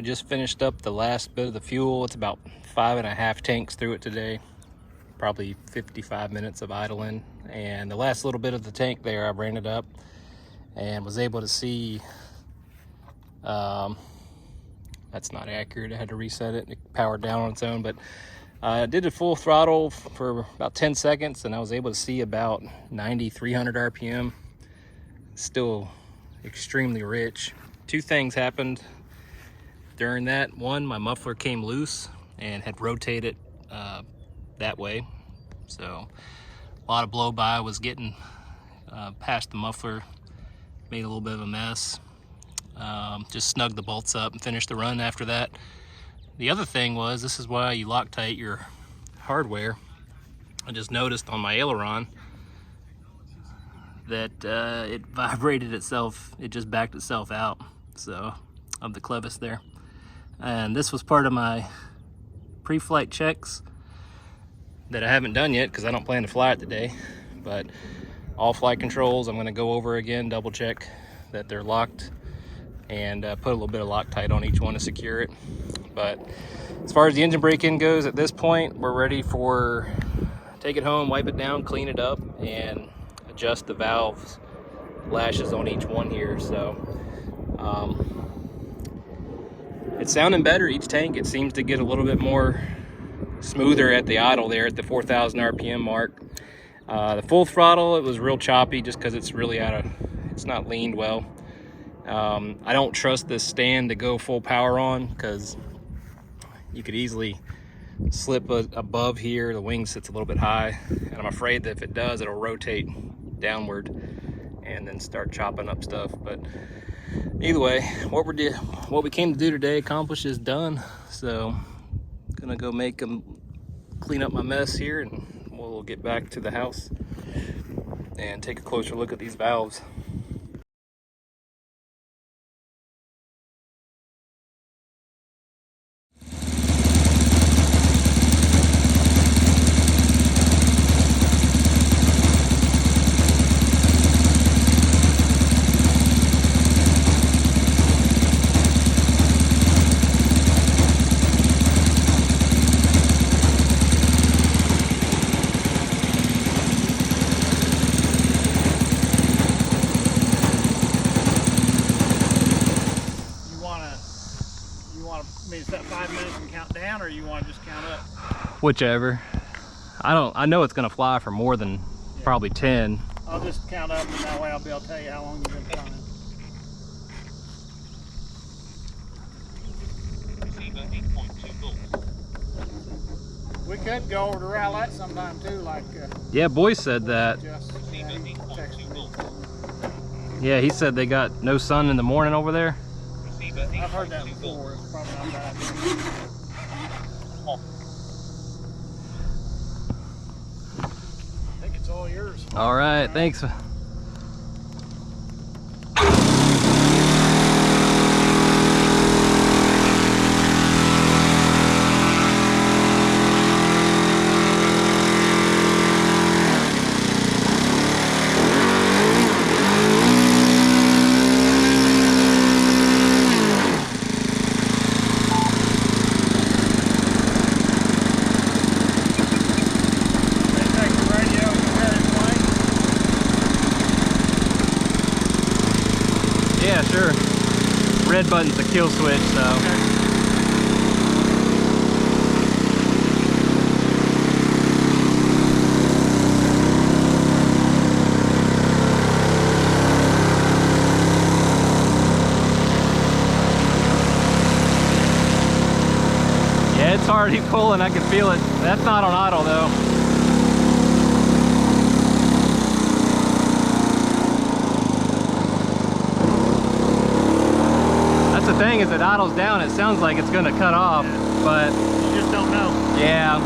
we just finished up the last bit of the fuel. It's about 5.5 tanks through it today, probably 55 minutes of idling. And the last little bit of the tank there, I ran it up and was able to see, that's not accurate, I had to reset it. It powered down on its own, but I did a full throttle for about 10 seconds and I was able to see about 9,300 RPM. Still extremely rich. Two things happened during that. One, my muffler came loose and had rotated that way. So a lot of blow by, was getting past the muffler, made a little bit of a mess. Just snugged the bolts up and finished the run after that. The other thing was, this is why you Loctite your hardware. I just noticed on my aileron that it vibrated itself, it just backed itself out, so, of the clevis there. And this was part of my pre-flight checks that I haven't done yet because I don't plan to fly it today. But all flight controls I'm going to go over again, double check that they're locked, and put a little bit of Loctite on each one to secure it. But as far as the engine break-in goes, at this point we're ready for take it home, wipe it down, clean it up, and adjust the valves lashes on each one here. So it's sounding better each tank. It seems to get a little bit more smoother at the idle there at the 4,000 RPM mark. The full throttle, it was real choppy just because it's really it's not leaned well. I don't trust this stand to go full power on because you could easily slip above here. The wing sits a little bit high, and I'm afraid that if it does, it'll rotate downward and then start chopping up stuff. But either way, what we came to do today, accomplished, is done. So gonna go clean up my mess here, and we'll get back to the house and take a closer look at these valves. Set 5 minutes and count down, or you want to just count up? Whichever. I know it's gonna fly for more than probably 10. I'll just count up, and that way I'll be able to tell you how long you've been flying. Receiver 8.2 volts. We could go over to Rowlett sometime too, like yeah, Boy said that. Yeah, he said they got no sun in the morning over there. I've heard that before. It's probably not bad. I think it's all yours. All right, thanks. Yeah, sure. Red button's the kill switch, so. Okay. Yeah, it's already pulling, I can feel it. That's not on idle though. The thing is, it idles down, it sounds like it's going to cut off, yeah. But you just don't know. Yeah.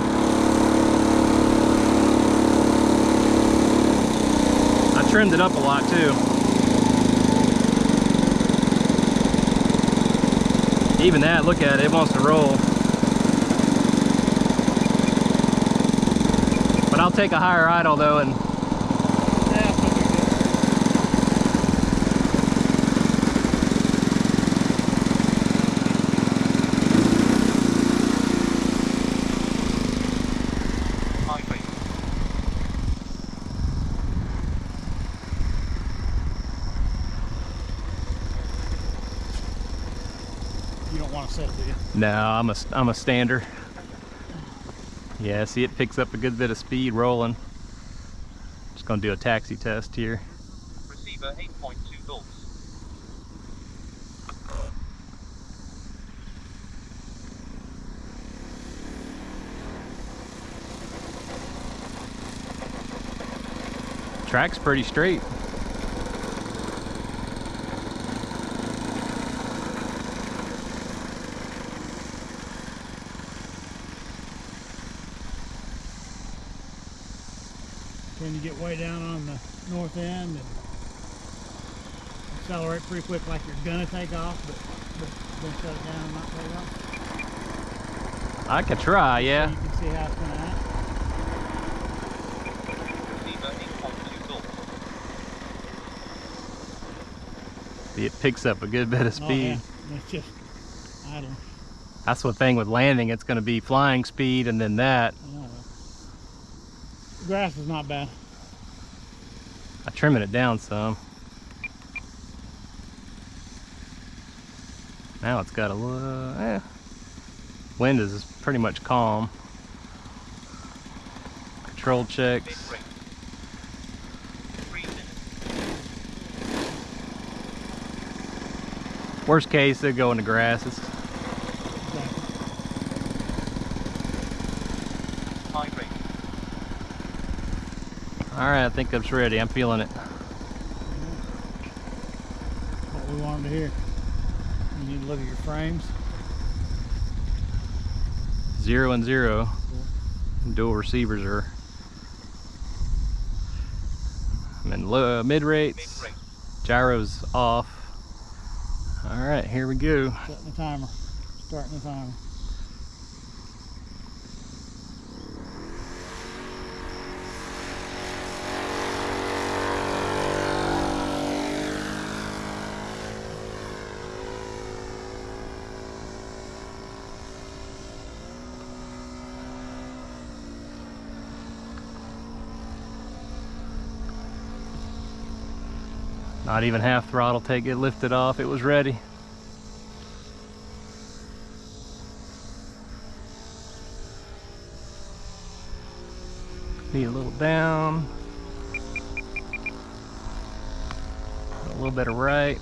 I trimmed it up a lot too. Even that, look at it, it wants to roll. But I'll take a higher idle though, and not a set, do you? No, I'm a stander. Yeah, see, it picks up a good bit of speed rolling. Just gonna do a taxi test here. Receiver 8.2 volts. Track's pretty straight. When you get way down on the north end and accelerate pretty quick like you're gonna take off, but then shut it down and not take off. I could try, yeah. So you can see how it's gonna act. Receiver 8.2 volts. See, it picks up a good bit of speed. Oh, yeah. It's just idle. That's the thing with landing, it's gonna be flying speed and then that. The grass is not bad. I'm trimming it down some. Now it's got a little, wind is pretty much calm. Control checks. 3 minutes. Worst case, they go in the grasses. High rate. All right, I think that's ready. I'm feeling it. What we wanted to hear. You need to look at your frames. 0 and 0. Dual receivers are. I'm in low, mid rates. Mid-rate. Gyro's off. All right, here we go. Setting the timer. Starting the timer. Not even half throttle, take it lifted off, it was ready. Need a little down. A little bit of right.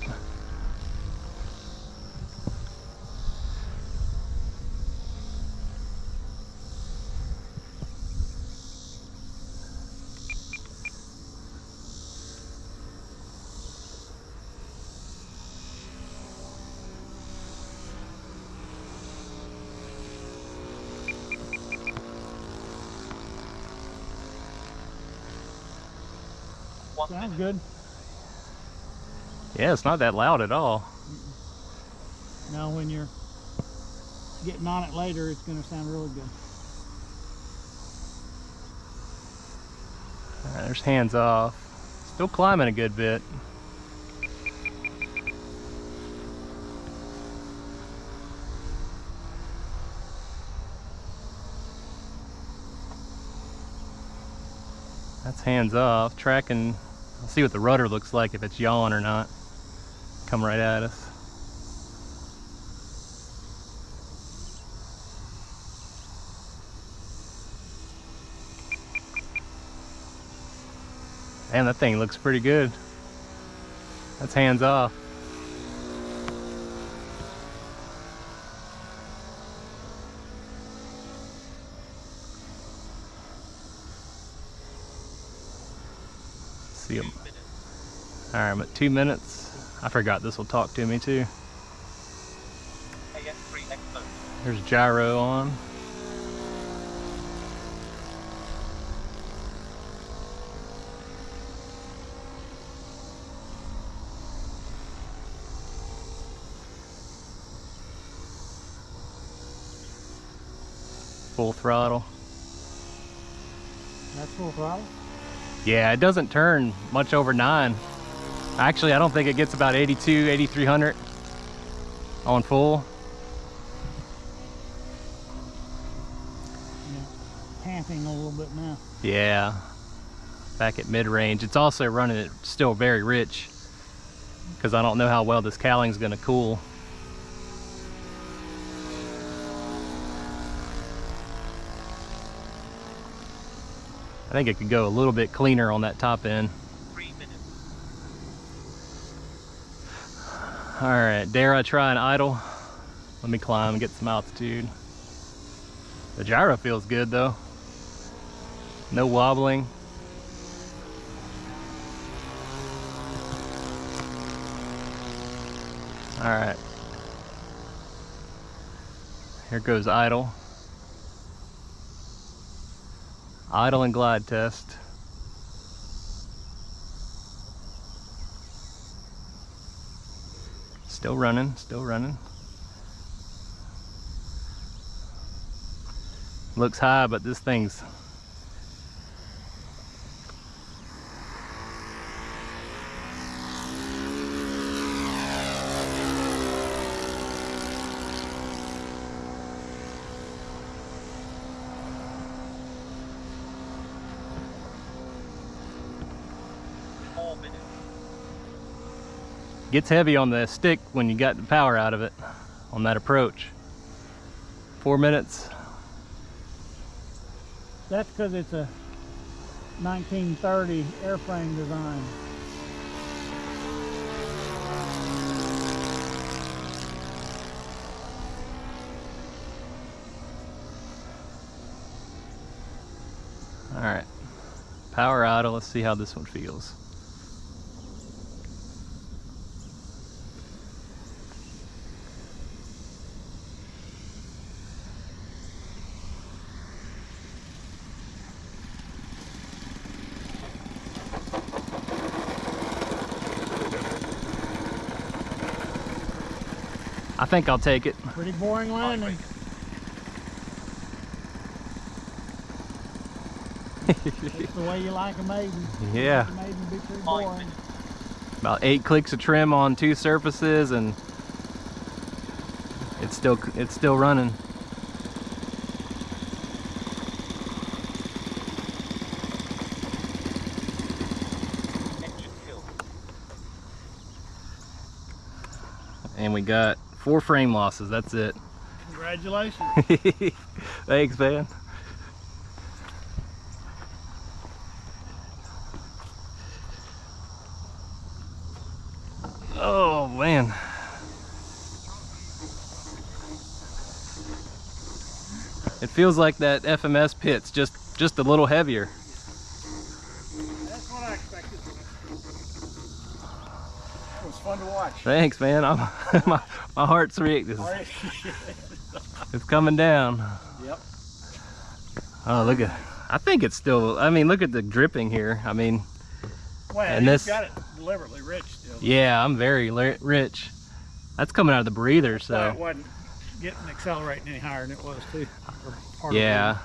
Sounds good. Yeah, it's not that loud at all. Now when you're getting on it later, it's going to sound really good. All right, there's hands off. Still climbing a good bit. That's hands off. Tracking. I'll see what the rudder looks like, if it's yawing or not. Come right at us. Man, that thing looks pretty good. That's hands off. See him. All right, I'm at 2 minutes. I forgot this will talk to me too. AS3X There's gyro on. Full throttle. That's full throttle? Yeah, it doesn't turn much over 9. Actually, I don't think it gets about 82, 8300 on full. Yeah. Panting a little bit now. Yeah, back at mid-range. It's also running it still very rich because I don't know how well this cowling's gonna cool. I think it could go a little bit cleaner on that top end. 3 minutes. All right, dare I try an idle? Let me climb and get some altitude. The gyro feels good though. No wobbling. All right. Here goes idle. Idle and glide test. Still running, still running. Looks high, but this thing's gets heavy on the stick when you got the power out of it on that approach. 4 minutes. That's because it's a 1930 airframe design. All right, power idle. Let's see how this one feels. I think I'll take it. Pretty boring landing. That's the way you like a Maiden. Yeah. The Maiden be pretty boring. About 8 clicks of trim on 2 surfaces, and it's still running. Engine kill. And we got 4 frame losses. That's it. Congratulations. Thanks, man. Oh man. It feels like that FMS pit's just a little heavier. That's what I expected. It was fun to watch. Thanks, man. My heart's rate is it's coming down. Yep. Oh, look at. I think it's still. I mean, look at the dripping here. I mean. Well, and you've this got it deliberately rich still. Yeah, I'm very rich. That's coming out of the breather, so. Well, it wasn't getting accelerating any higher than it was too. Yeah,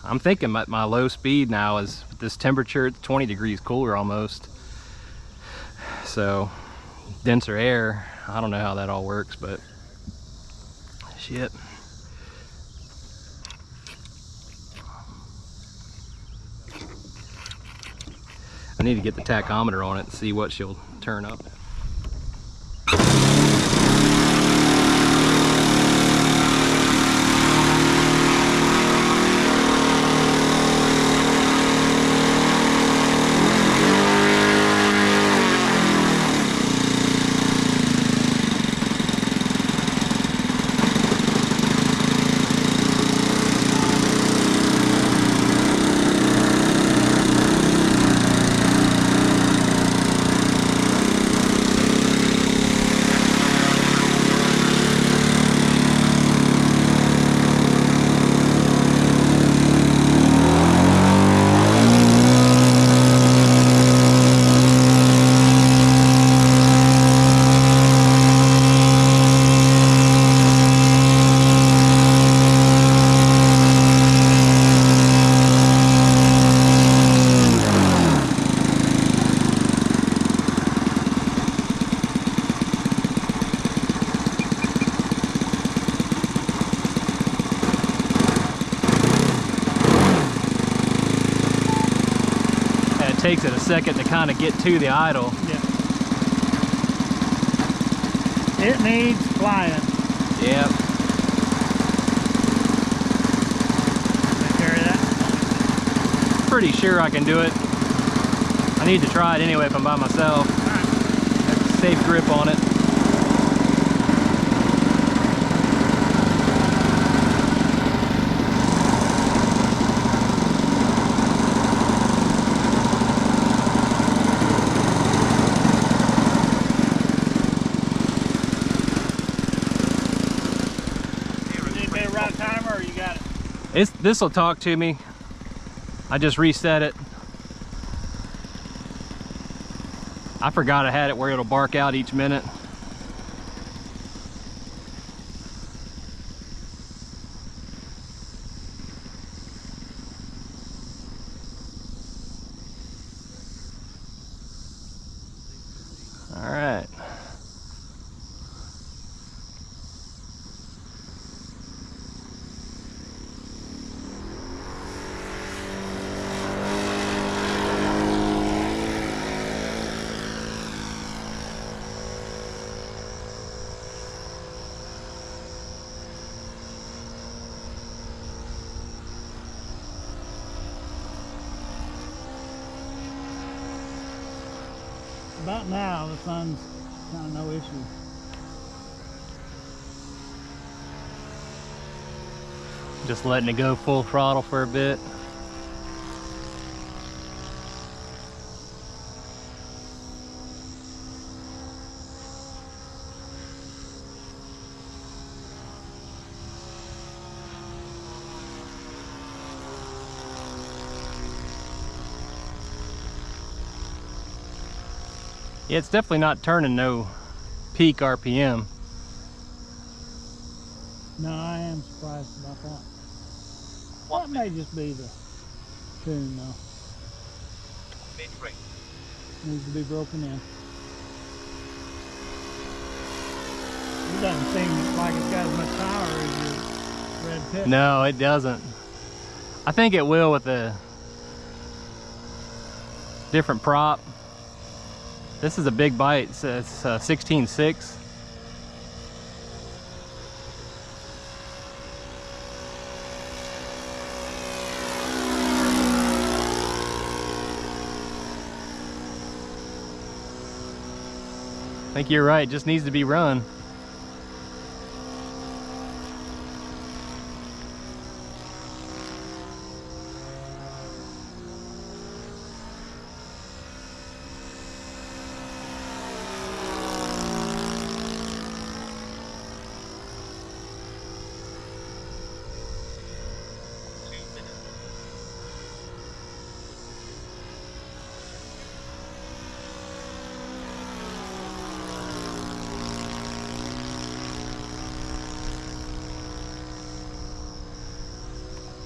I'm thinking my low speed now is this temperature. It's 20 degrees cooler almost. So denser air. I don't know how that all works, but shit. I need to get the tachometer on it and see what she'll turn up. Takes it a second to kind of get to the idle. Yeah. It needs flying. Yep. Can I carry that? pretty sure I can do it. I need to try it anyway if I'm by myself. Have a safe grip on it. This will talk to me. I just reset it. I forgot I had it where it'll bark out each minute. All right. About now, the sun's kind of no issue. Just letting it go full throttle for a bit. Yeah, it's definitely not turning no peak RPM. No, I am surprised about that. One That may just be the tune though. mid-rate. Needs to be broken in. It doesn't seem like it's got as much power as your red pit. No, it doesn't. I think it will with a different prop. This is a big bite. It's 16.6. I think you're right. It just needs to be run.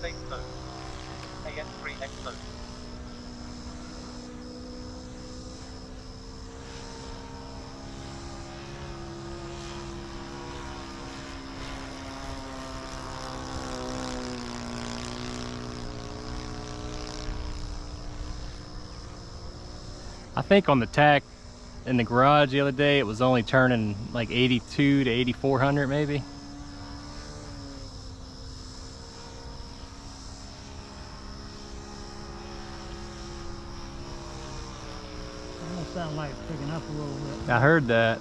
SAITO AN3XO. I think on the tack in the garage the other day, it was only turning like 82 to 8400 maybe. Almost sound like it's picking up a little bit. I heard that.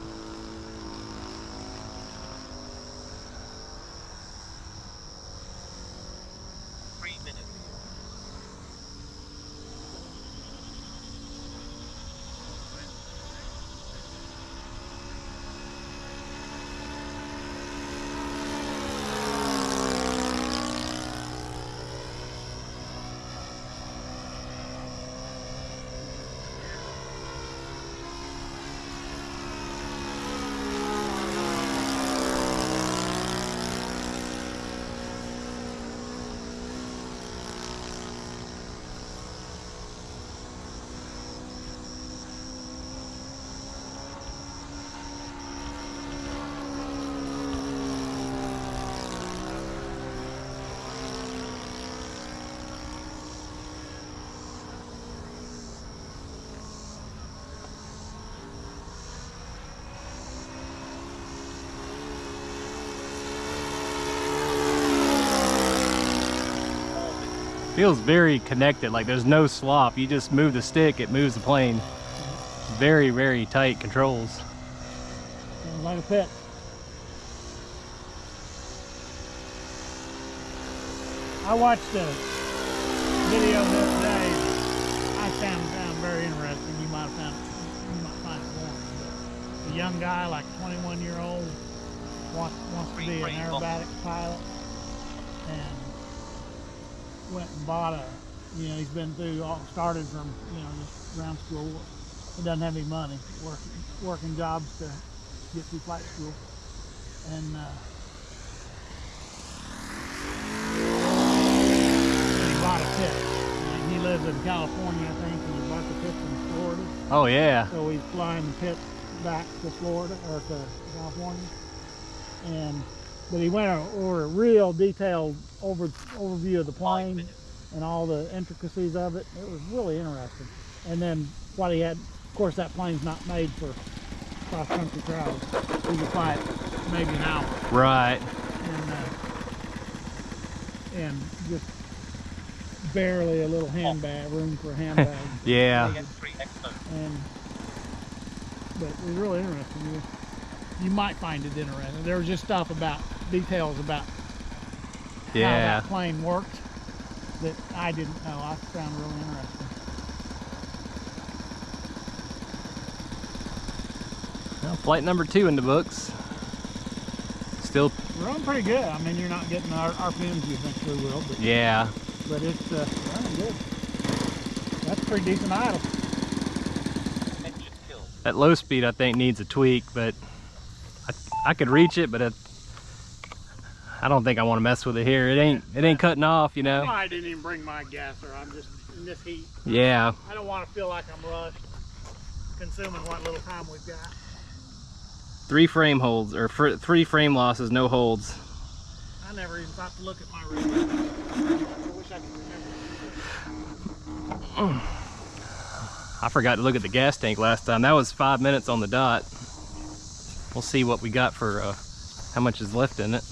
Feels very connected, like there's no slop. You just move the stick, it moves the plane. Very, very tight controls. Sounds like a pit. I watched a video the other day. I found very interesting. You might find it boring, but a young guy, like 21-year-old, wants to be an aerobatic pilot, and went and bought a. He's been through started from just ground school. He doesn't have any money, working jobs to get through flight school, and he bought a pit. And he lives in California, I think, and he bought the pit in Florida. Oh yeah. So he's flying the pit back to Florida or to California, but he went over a real detailed overview of the plane and all the intricacies of it. It was really interesting. And then what he had, of course, that plane's not made for cross-country travel. You can fly it maybe an hour. Right. And just barely a little room for a handbag. Yeah. But it was really interesting. You might find it interesting. There was just stuff details about how that plane worked that I didn't know. I found really interesting. Well, flight number 2 in the books. Still running pretty good. I mean, you're not getting the RPMs you think you will, but yeah. But it's running good. That's pretty decent idle. At low speed, I think needs a tweak, but I could reach it, but I don't think I want to mess with it here. It ain't cutting off, you know. I didn't even bring my gasser. I'm just in this heat. Yeah. I don't want to feel like I'm rushed, consuming what little time we've got. 3 frame holds, or 3 frame losses, no holds. I never even thought to look at my wrist. I wish I could remember. I forgot to look at the gas tank last time. That was 5 minutes on the dot. We'll see what we got for how much is left in it.